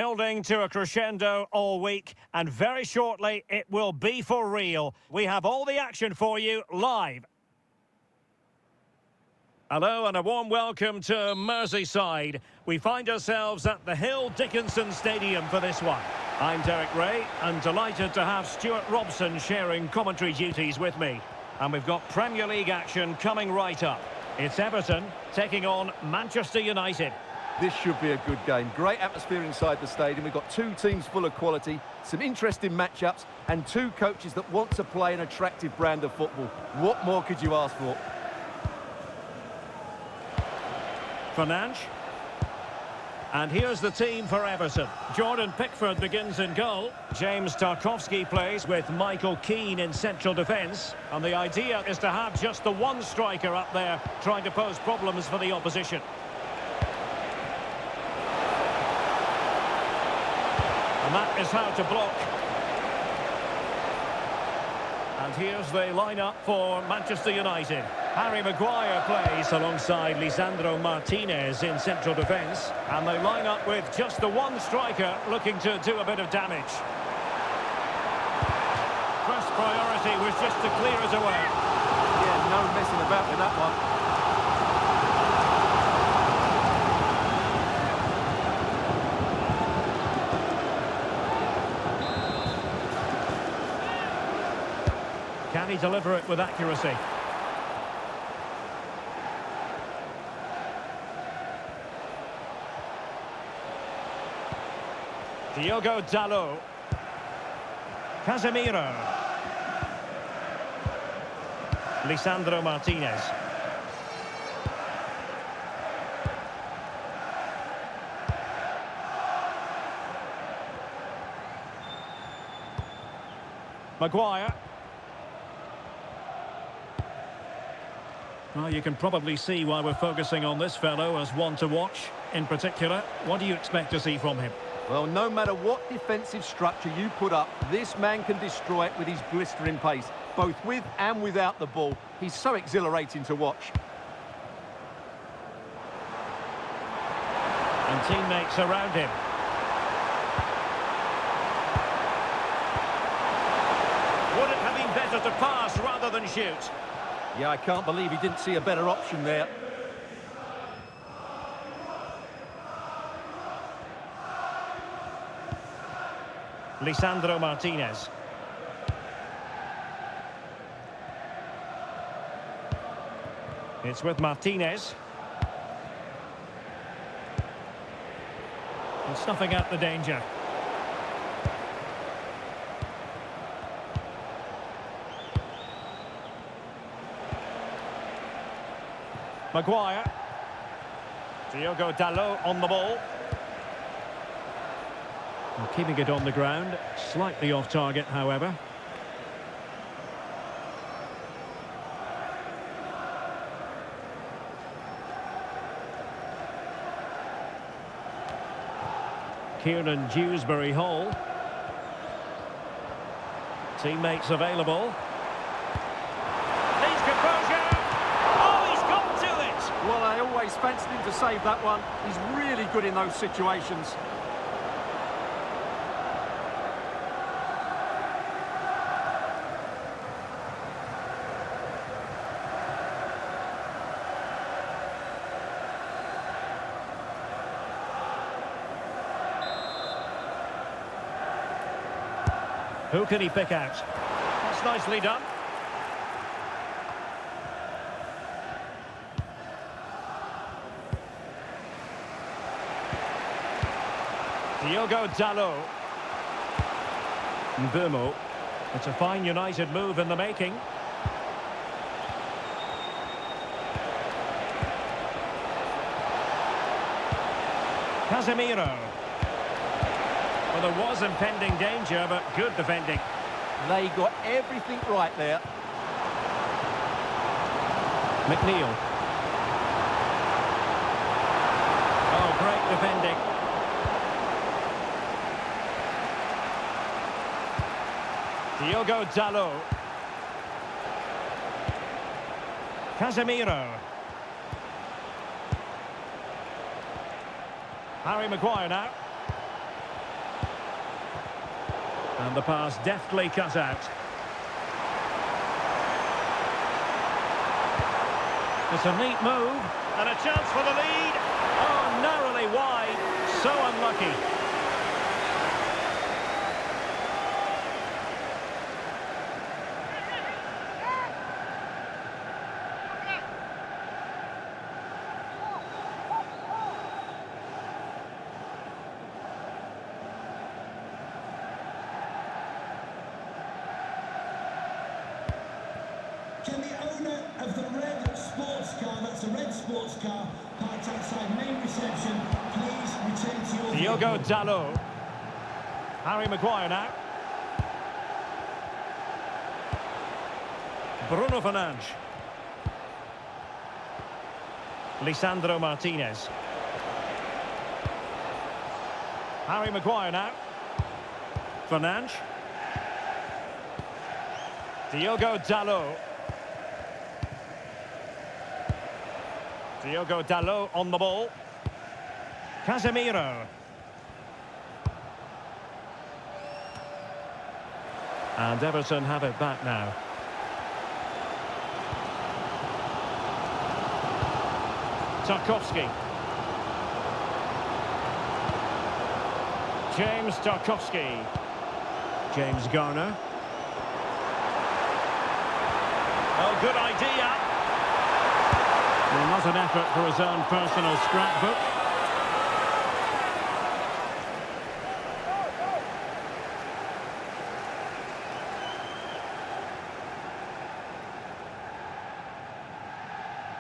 Building to a crescendo all week, and very shortly it will be for real. We have all the action for you live. Hello and a warm welcome to Merseyside. We find ourselves at the Hill Dickinson Stadium for this one. I'm Derek Ray and delighted to have Stuart Robson sharing commentary duties with me. And we've got Premier League action coming right up. It's Everton taking on Manchester United. This should be a good game. Great atmosphere inside the stadium. We've got two teams full of quality, some interesting matchups, and two coaches that want to play an attractive brand of football. What more could you ask for? Fernandes. And here's the team for Everton. Jordan Pickford begins in goal. James Tarkowski plays with Michael Keane in central defence. And the idea is to have just the one striker up there trying to pose problems for the opposition. And that is how to block. And here's the lineup for Manchester United. Harry Maguire plays alongside Lisandro Martinez in central defence. And they line up with just the one striker looking to do a bit of damage. First priority was just to clear it away. Yeah, no messing about with that one. Can he deliver it with accuracy? Diogo Dalot. Casemiro. Lisandro Martinez. Maguire. Well, you can probably see why we're focusing on this fellow as one to watch. In particular, what do you expect to see from him? Well, no matter what defensive structure you put up, this man can destroy it with his blistering pace, both with and without the ball. He's so exhilarating to watch. And teammates around him. Would it have been better to pass rather than shoot? Yeah, I can't believe he didn't see a better option there. Lisandro Martinez. It's with Martinez. And snuffing out the danger. Maguire. Diogo Dalot on the ball. Well, keeping it on the ground, slightly off target, however. Kieran Dewsbury-Hall. Teammates available. Needs composure. Oh, he's got to it! Well, I always fancied him to save that one. He's really good in those situations. Who can he pick out? That's nicely done. Diogo Dalot. Mbeumo. It's a fine United move in the making. Casemiro. Well, there was impending danger, but good defending. They got everything right there. McNeil. Oh, great defending. Diogo Dalot. Casemiro. Harry Maguire now. And the pass deftly cut out. It's a neat move, and a chance for the lead. Oh, narrowly wide. So unlucky. Can the owner of the red sports car, that's the red sports car, parked outside main reception, please return to your Diogo vehicle? Dalot. Harry Maguire now. Bruno Fernandes. Lisandro Martinez. Harry Maguire now. Fernandes. Diogo Dalot. Diogo Dalot on the ball. Casemiro. And Everton have it back now. Tarkowski. James Tarkowski. James Garner. Oh, good idea. Well, not an effort for his own personal scrapbook.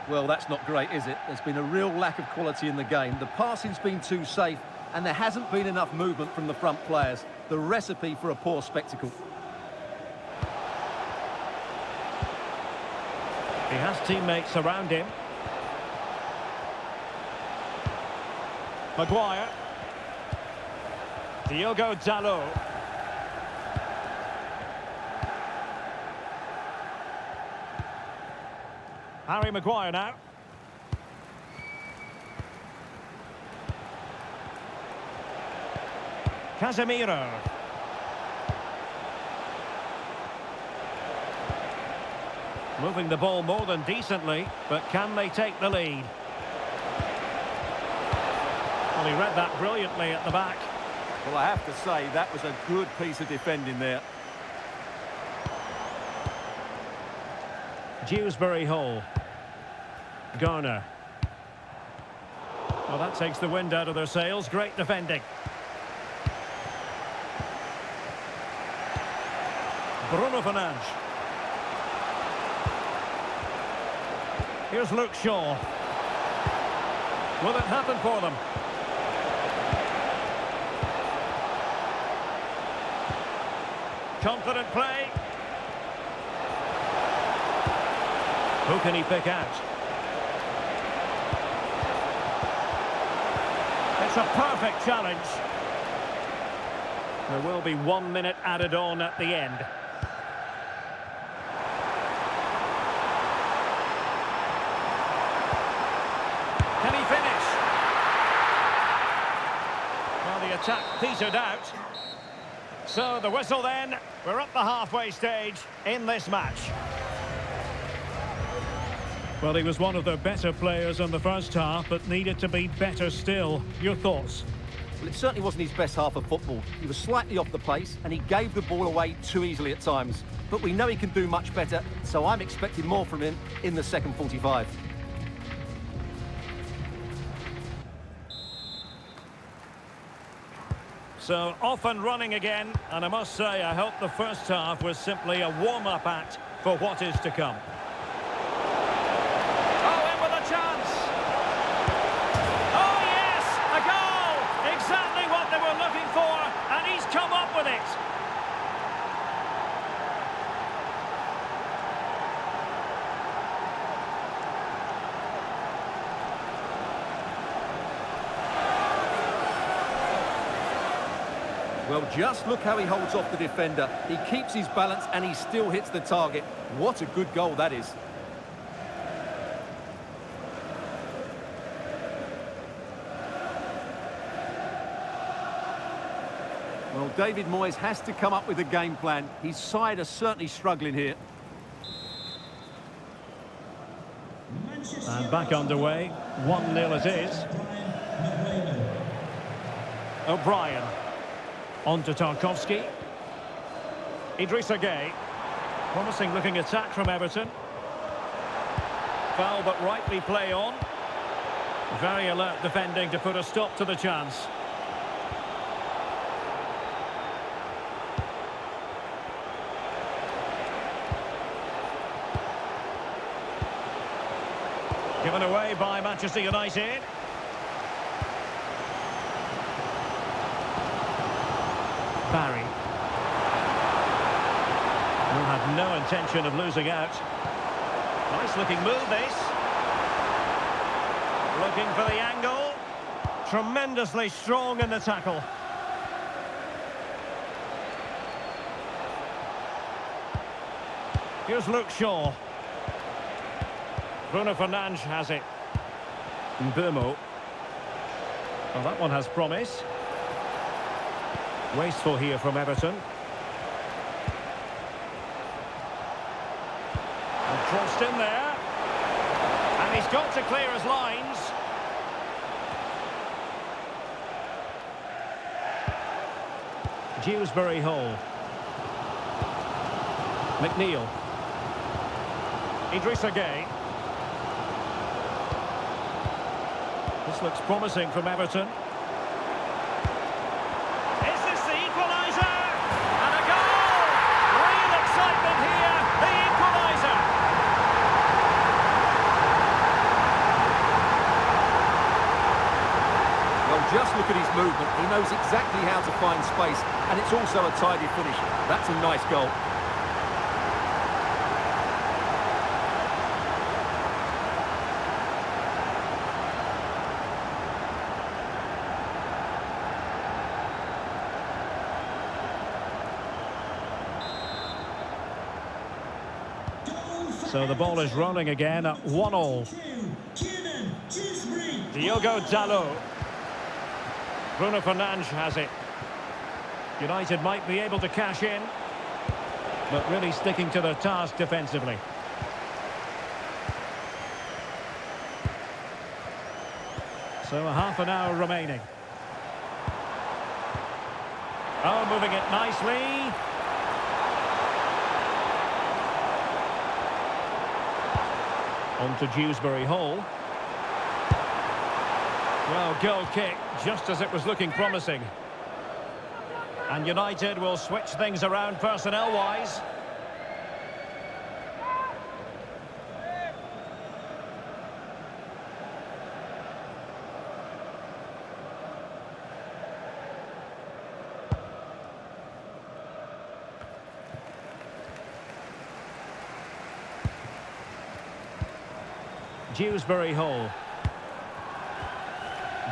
Well, that's not great, is it? There's been a real lack of quality in the game. The passing's been too safe, and there hasn't been enough movement from the front players. The recipe for a poor spectacle. He has teammates around him. Maguire. Diogo Dalot. Harry Maguire now. Casemiro. Moving the ball more than decently, but can they take the lead? Well, he read that brilliantly at the back. Well, I have to say, that was a good piece of defending there. Dewsbury Hall. Garner. Well, that takes the wind out of their sails. Great defending. Bruno Fernandes. Here's Luke Shaw. Will it happen for them? Confident play. Who can he pick out? It's a perfect challenge. There will be 1 minute added on at the end. Can he finish? Well, the attack petered out. So the whistle then. We're at the halfway stage in this match. Well, he was one of their better players in the first half, but needed to be better still. Your thoughts? Well, it certainly wasn't his best half of football. He was slightly off the pace, and he gave the ball away too easily at times. But we know he can do much better, so I'm expecting more from him in the second 45. So off and running again, and I must say I hope the first half was simply a warm-up act for what is to come. Oh, in with a chance! Oh yes, a goal! Exactly what they were looking for, and he's come up with it. Well, just look how he holds off the defender. He keeps his balance and he still hits the target. What a good goal that is. Well, David Moyes has to come up with a game plan. His side are certainly struggling here. And back underway. 1-0 it is. O'Brien. On to Tarkowski. Idrissa Gueye. Promising looking attack from Everton. Foul but rightly play on. Very alert defending to put a stop to the chance. Given away by Manchester United. Barry. Will have no intention of losing out. Nice looking move this. Looking for the angle. Tremendously strong in the tackle. Here's Luke Shaw. Bruno Fernandes has it. Mbeumo. Well, that one has promise. Wasteful here from Everton. And crossed in there. And he's got to clear his lines. Dewsbury Hall. McNeil. Idrissa Gueye. This looks promising from Everton. Is this the equaliser? And a goal! Real excitement here, the equaliser! Well, just look at his movement. He knows exactly how to find space, and it's also a tidy finish. That's a nice goal. So the ball is rolling again at 1-1. Diogo Dalot. Bruno Fernandes has it. United might be able to cash in, but really sticking to their task defensively. So a half an hour remaining. Oh, moving it nicely. On to Dewsbury Hall. Well, goal kick, just as it was looking promising. And United will switch things around personnel-wise. Dewsbury Hall.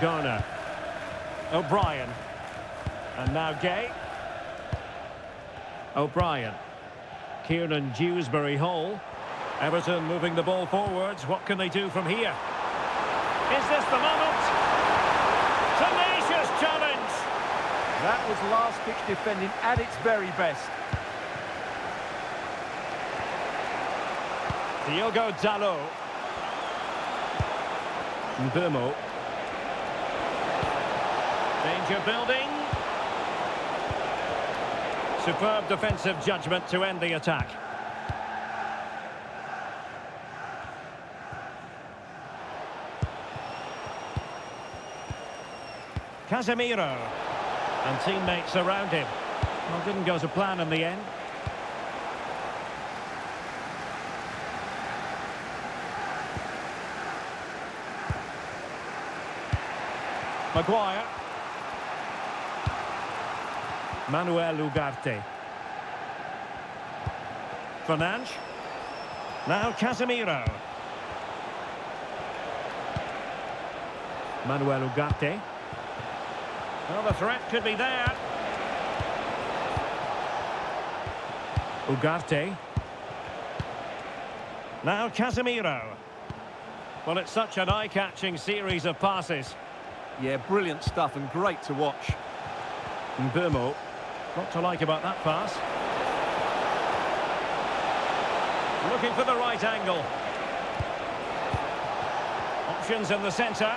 Garner. O'Brien. And now Gueye. O'Brien. Kieran Dewsbury Hall. Everton moving the ball forwards. What can they do from here? Is this the moment? Tenacious challenge! That was last-pitch defending at its very best. Diogo Dalot. Mbeumo. Danger building. Superb defensive judgment to end the attack. Casemiro. And teammates around him. Well, didn't go to plan in the end. Maguire. Manuel Ugarte. Fernandes. Now Casemiro. Manuel Ugarte. Well, the threat could be there. Ugarte. Now Casemiro. Well, it's such an eye-catching series of passes. Yeah, brilliant stuff and great to watch. Mbeumo. What to like about that pass? Looking for the right angle. Options in the centre.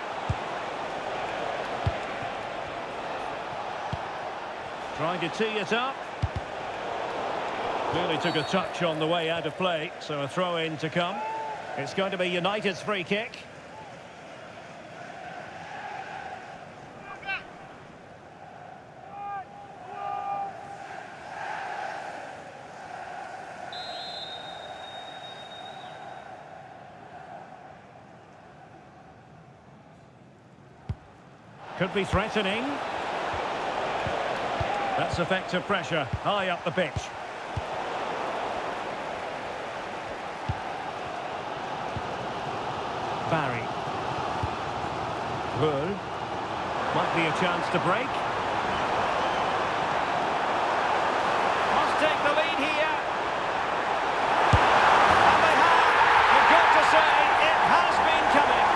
Trying to tee it up. Clearly took a touch on the way out of play, so a throw-in to come. It's going to be United's free kick. Could be threatening. That's effective pressure, high up the pitch. Barry. Good. Might be a chance to break. Must take the lead here. And they have. You've got to say, it has been coming.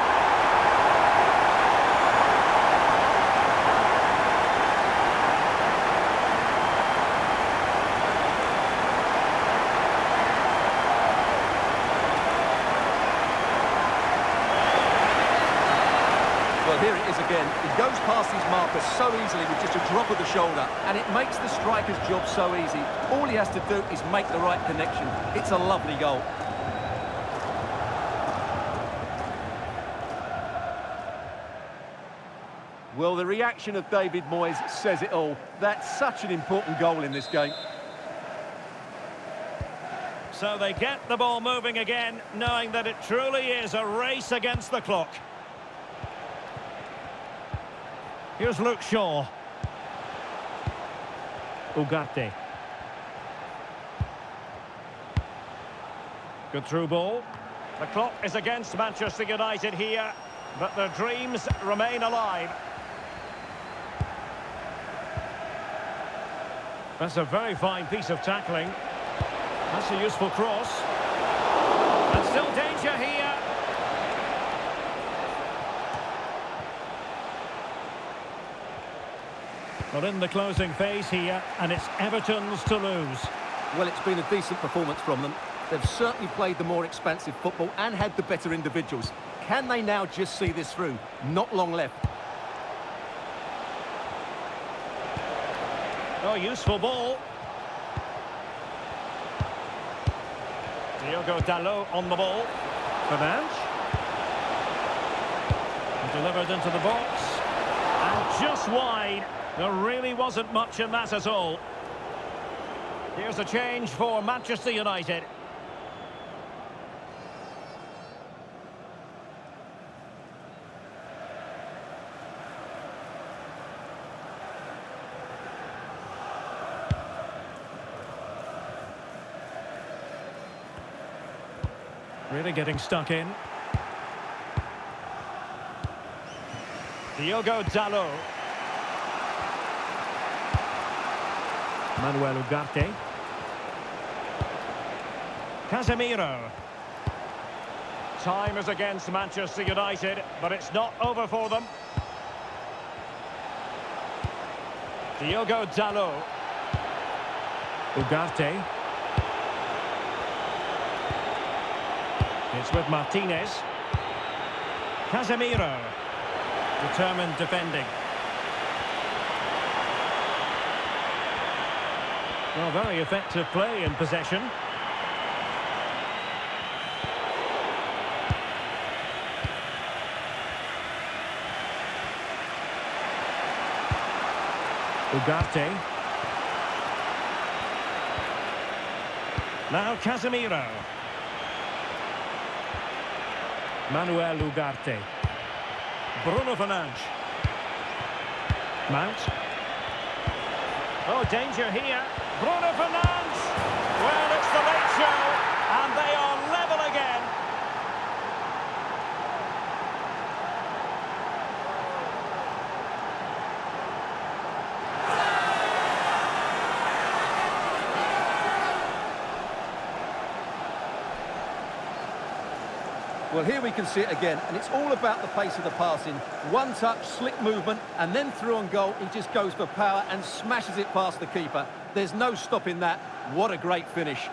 Well, here it is again. He goes past his marker so easily with just a drop of the shoulder, and it makes the striker's job so easy. All he has to do is make the right connection. It's a lovely goal. Well, the reaction of David Moyes says it all. That's such an important goal in this game. So they get the ball moving again, knowing that it truly is a race against the clock. Here's Luke Shaw. Ugarte. Good through ball. The clock is against Manchester United here, but their dreams remain alive. That's a very fine piece of tackling. That's a useful cross. And still danger here. Well, in the closing phase here, and it's Everton's to lose. Well, it's been a decent performance from them. They've certainly played the more expansive football and had the better individuals. Can they now just see this through? Not long left. Oh, useful ball. Diogo Dalot on the ball. Fernandes. Delivered into the box. And just wide. There really wasn't much in that at all. Here's a change for Manchester United. Really getting stuck in. Diogo Dalot. Manuel Ugarte. Casemiro. Time is against Manchester United, but it's not over for them. Diogo Dalot. Ugarte. It's with Martinez. Casemiro. Determined defending. Well, very effective play in possession. Ugarte. Now Casemiro. Manuel Ugarte. Bruno Fernandes. Mount. Oh, danger here. Bruno Fernandes. Well, it's the late show, and they are level again. Well, here we can see it again, and it's all about the pace of the passing. One touch, slick movement, and then through on goal, he just goes for power and smashes it past the keeper. There's no stopping that. What a great finish.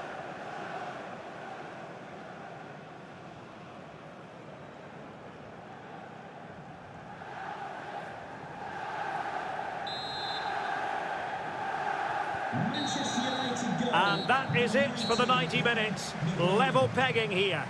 Manchester United goal. And that is it for the 90 minutes. Level pegging here.